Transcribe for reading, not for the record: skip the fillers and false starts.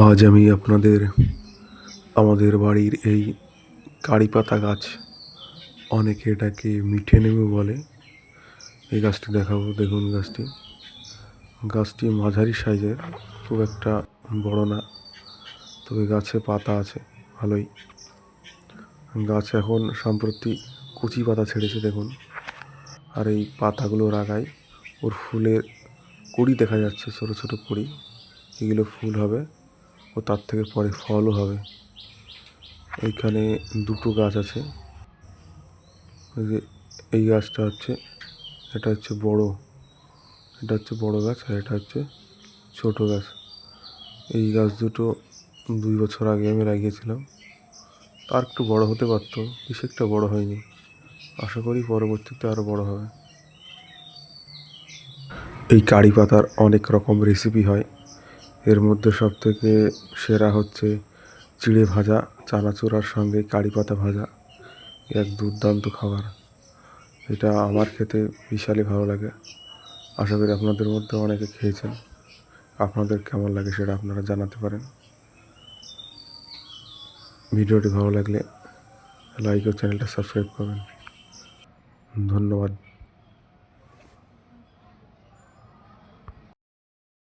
আজ আমি আপনাদের আমাদের বাড়ির এই কারি পাতা গাছ, অনেকে এটাকে মিঠে নেবু বলে, এই গাছটি দেখাবো। দেখুন গাছটি মাঝারি সাইজের, খুব একটা বড় না, তবে গাছে পাতা আছে ভালোই। গাছ এখন সম্প্রতি কচি পাতা ছেড়েছে দেখুন, আর এই পাতাগুলোর আগায় ওর ফুলের কুঁড়ি দেখা যাচ্ছে, ছোটো ছোটো কুঁড়ি। এগুলো ফুল হবে ও তার থেকে পরে ফলও হবে। এইখানে দুটো গাছ আছে। এই যে এই গাছটা হচ্ছে, এটা হচ্ছে বড়, এটা হচ্ছে বড় গাছ, আর এটা হচ্ছে ছোট গাছ। এই গাছ দুটো 2 বছর আগে আমি লাগিয়েছিলাম। আর একটু বড় হতে পারতো, বেশি একটা বড় হয়নি। আশা করি পরবর্তীতে আরও বড় হবে। এই কারি পাতার অনেক রকম রেসিপি হয়। এর মধ্যে সবথেকে সেরা হচ্ছে চিড়ে ভাজা, চানাচুরার সঙ্গে কারি পাতা ভাজা, এক দুর্দান্ত খাবার। এটা আমার খেতে বিশালই ভালো লাগে। আশা করি আপনাদের মধ্যে অনেকে খেয়েছেন। আপনাদের কেমন লাগে সেটা আপনারা জানাতে পারেন। ভিডিওটি ভালো লাগলে লাইক ও চ্যানেলটা সাবস্ক্রাইব করবেন। ধন্যবাদ।